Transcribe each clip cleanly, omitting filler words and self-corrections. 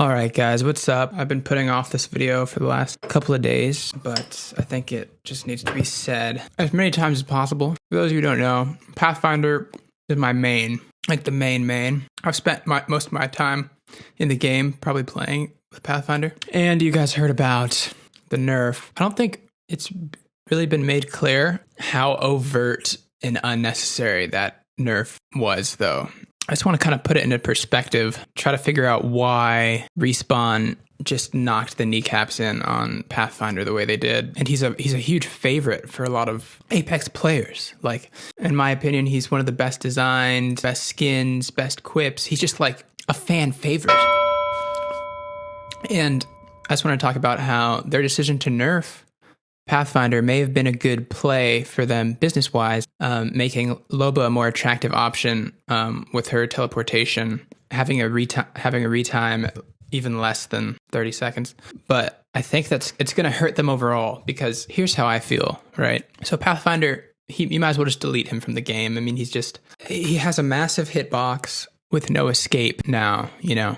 All right, guys, what's up? I've been putting off this video for the last couple of days, but I think it just needs to be said as many times as possible. For those of you who don't know, Pathfinder is my main, like the main. I've spent most of my time in the game probably playing with Pathfinder. And you guys heard about the nerf. I don't think it's really been made clear how overt and unnecessary that nerf was, though. I just want to kind of put it into perspective, try to figure out why Respawn just knocked the kneecaps in on Pathfinder the way they did. And he's a huge favorite for a lot of Apex players. Like, in my opinion, he's one of the best designed, best skins, best quips. He's just like a fan favorite. And I just want to talk about how their decision to nerf Pathfinder may have been a good play for them business-wise, making Loba a more attractive option with her teleportation, having a retime even less than 30 seconds. But I think it's going to hurt them overall, because here's how I feel, right? So Pathfinder, you might as well just delete him from the game. I mean, he has a massive hitbox with no escape now, you know.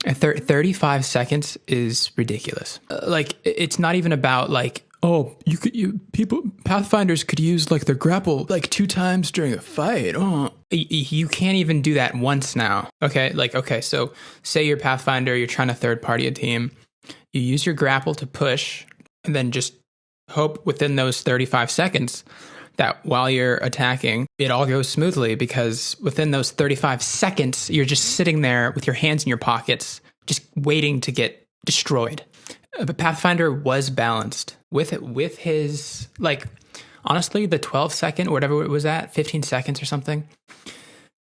35 seconds is ridiculous. It's not even about like, oh, Pathfinders could use like their grapple like 2 times during a fight. Oh, you can't even do that once now. Okay, so say you're Pathfinder, you're trying to third party a team. You use your grapple to push, and then just hope within those 35 seconds that while you're attacking, it all goes smoothly, because within those 35 seconds, you're just sitting there with your hands in your pockets, just waiting to get destroyed. But Pathfinder was balanced with his, like, honestly, the 12 second or whatever it was at, 15 seconds or something,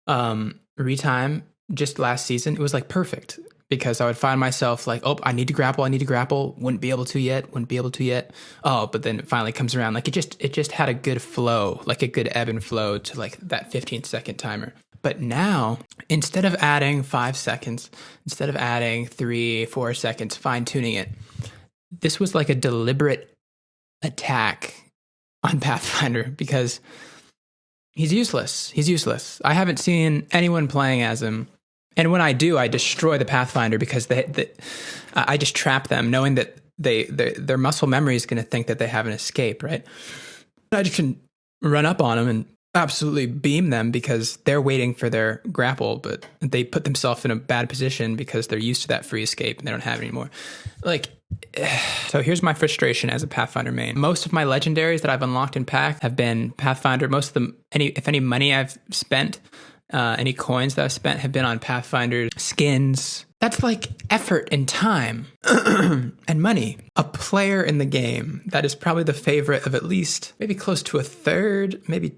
retime just last season, it was like perfect, because I would find myself like, oh, I need to grapple, wouldn't be able to yet. Oh, but then it finally comes around. Like it just had a good flow, like a good ebb and flow to like that 15-second timer. But now, instead of adding 5 seconds, instead of adding 3-4 seconds, fine tuning it, this was like a deliberate attack on Pathfinder, because he's useless. I haven't seen anyone playing as him. And when I do, I destroy the Pathfinder, because I just trap them, knowing that their muscle memory is going to think that they have an escape, right? I just can run up on them and absolutely beam them, because they're waiting for their grapple, but they put themselves in a bad position because they're used to that free escape and they don't have it anymore. So here's my frustration as a Pathfinder main. Most of my legendaries that I've unlocked in pack have been Pathfinder. Most of them, if any money I've spent, any coins that I've spent have been on Pathfinder skins. That's like effort and time and money. A player in the game that is probably the favorite of at least maybe close to a third, maybe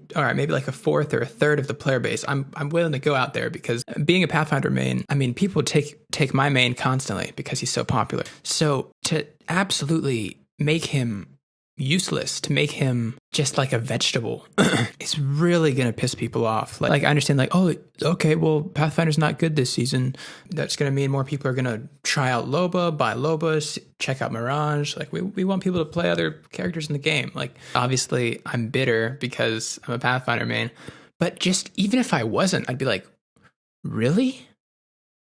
like a fourth or a third of the player base. I'm willing to go out there, because being a Pathfinder main, I mean, people take my main constantly because he's so popular. So to absolutely make him useless, to make him just like a vegetable, it's really gonna piss people off. Like I understand, like, oh, okay, well, Pathfinder's not good this season. That's gonna mean more people are gonna try out Loba, buy Loba, check out Mirage. Like we want people to play other characters in the game. Like, obviously I'm bitter because I'm a Pathfinder main, but just even if I wasn't, I'd be like, really?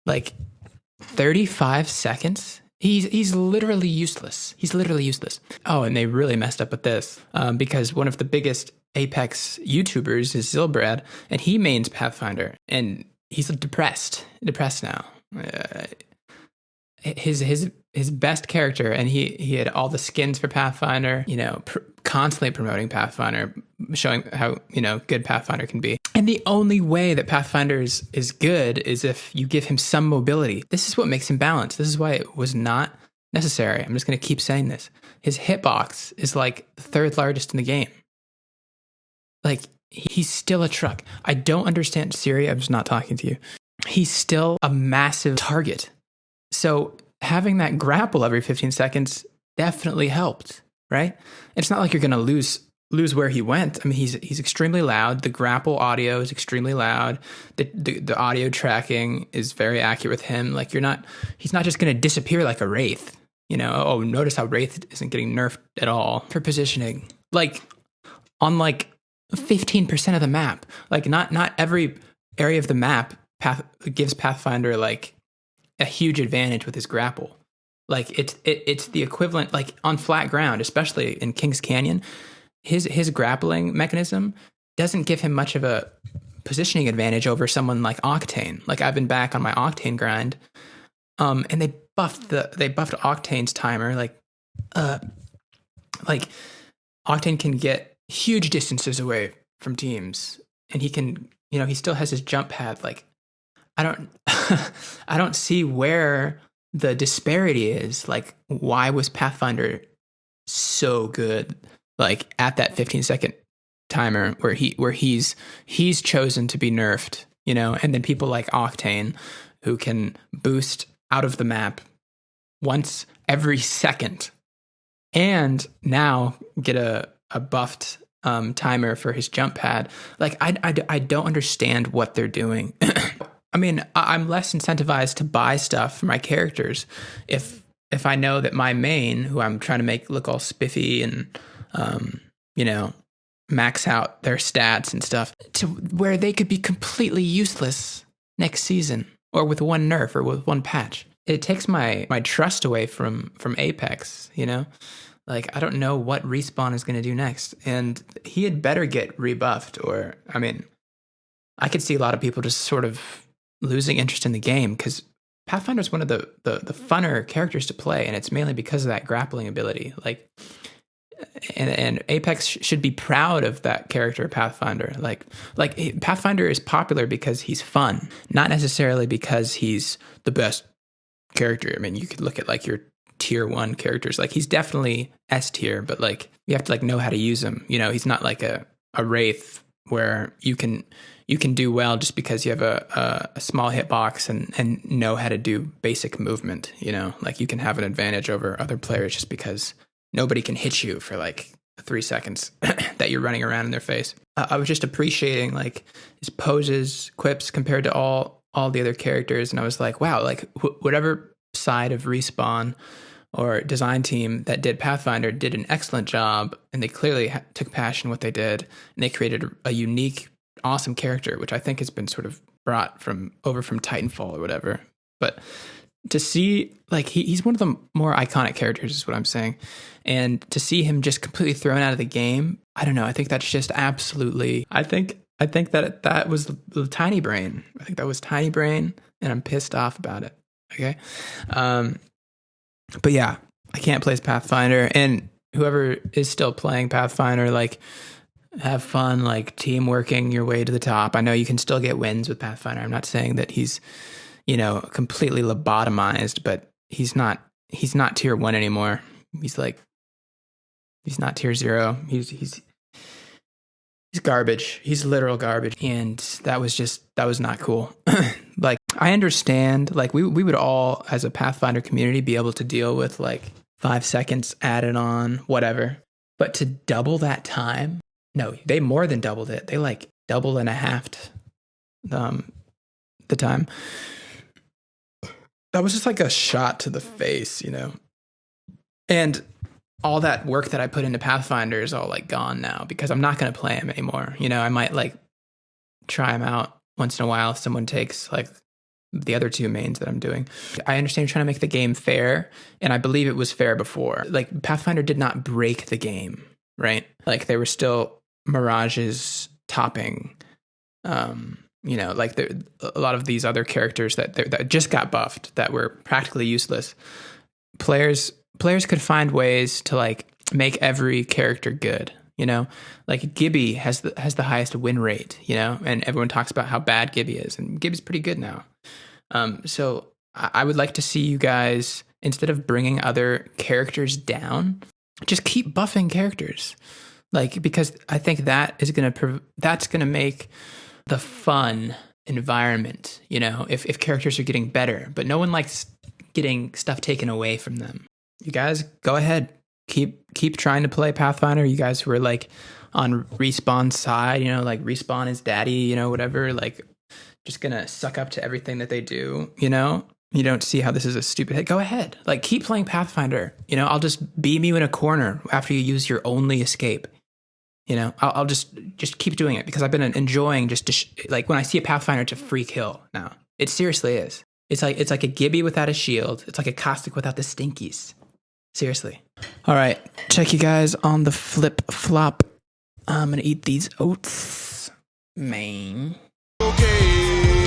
Like 35 seconds? He's literally useless. Oh, and they really messed up with this, because one of the biggest Apex YouTubers is Zilbrad, and he mains Pathfinder, and he's depressed now. His best character, and he had all the skins for Pathfinder, you know, constantly promoting Pathfinder, showing how, you know, good Pathfinder can be. And the only way that Pathfinder is good is if you give him some mobility. This is what makes him balanced. This is why it was not necessary. I'm just going to keep saying this. His hitbox is like the 3rd largest in the game. Like, he's still a truck. I don't understand. Siri, I'm just not talking to you. He's still a massive target. So having that grapple every 15 seconds definitely helped, right? It's not like you're going to lose where he went. I mean, he's extremely loud. The grapple audio is extremely loud. The audio tracking is very accurate with him. Like, he's not just going to disappear like a Wraith. You know, oh, notice how Wraith isn't getting nerfed at all for positioning. Like, on like 15% of the map. Like, not every area of the map gives Pathfinder like a huge advantage with his grapple. Like it's the equivalent, like on flat ground, especially in King's Canyon, his grappling mechanism doesn't give him much of a positioning advantage over someone like Octane. Like I've been back on my Octane grind, and they buffed Octane's timer. Like Octane can get huge distances away from teams, and he can, he still has his jump pad. Like I don't I don't see where the disparity is. Like why was Pathfinder so good like at that 15-second timer where he's chosen to be nerfed, and then people like Octane who can boost out of the map once every second and now get a buffed timer for his jump pad. Like I don't understand what they're doing. I mean, I'm less incentivized to buy stuff for my characters if I know that my main, who I'm trying to make look all spiffy and max out their stats and stuff, to where they could be completely useless next season or with one nerf or with one patch. It takes my trust away from Apex, Like, I don't know what Respawn is going to do next. And he had better get rebuffed, or, I mean, I could see a lot of people just sort of losing interest in the game because Pathfinder is one of the funner characters to play, and it's mainly because of that grappling ability. Like, and Apex should be proud of that character, Pathfinder. Like Pathfinder is popular because he's fun, not necessarily because he's the best character. I mean, you could look at like your tier 1 characters. Like he's definitely S tier, but like you have to like know how to use him. He's not like a Wraith where you can do well just because you have a small hitbox and know how to do basic movement. Like you can have an advantage over other players just because nobody can hit you for like 3 seconds that you're running around in their face. I was just appreciating like his poses, quips compared to all the other characters, and I was like, wow, like whatever side of Respawn or design team that did Pathfinder did an excellent job, and they clearly took passion in what they did, and they created a unique, awesome character, which I think has been sort of brought over from Titanfall or whatever. But to see, like, he's one of the more iconic characters is what I'm saying, and to see him just completely thrown out of the game, I don't know. I think that's just absolutely. I think that was the tiny brain. I think that was tiny brain, and I'm pissed off about it. Okay. But yeah, I can't play as Pathfinder, and whoever is still playing Pathfinder, like, have fun, like, team working your way to the top. I know you can still get wins with Pathfinder. I'm not saying that he's, completely lobotomized, but he's not tier 1 anymore. He's not tier 0. He's garbage. He's literal garbage. And that was not cool. Like, I understand, like, we would all, as a Pathfinder community, be able to deal with, like, 5 seconds added on, whatever. But to double that time, no, they more than doubled it. They, like, doubled and a halved the time. That was just, like, a shot to the face, And all that work that I put into Pathfinder is all, like, gone now because I'm not going to play him anymore. I might, like, try him out once in a while if someone takes, like, the other 2 mains that I'm doing. I understand you're trying to make the game fair, and I believe it was fair before. Like, Pathfinder did not break the game, right? Like, there were still mirages topping, like a lot of these other characters that just got buffed that were practically useless. Players could find ways to, like, make every character good. Like Gibby has the highest win rate, and everyone talks about how bad Gibby is, and Gibby's pretty good now. So I would like to see you guys, instead of bringing other characters down, just keep buffing characters, like, because I think that's gonna make the fun environment. If characters are getting better, but no one likes getting stuff taken away from them. You guys go ahead. Keep trying to play Pathfinder. You guys who are, like, on Respawn's side, like Respawn is daddy, whatever, like, just gonna suck up to everything that they do, you don't see how this is a stupid hit. Go ahead. Like, keep playing Pathfinder. I'll just beam you in a corner after you use your only escape. I'll just keep doing it because I've been enjoying like, when I see a Pathfinder, it's a free kill now. It seriously is. It's like a Gibby without a shield. It's like a Caustic without the stinkies. Seriously. All right, check you guys on the flip flop. I'm gonna eat these oats, man. Okay.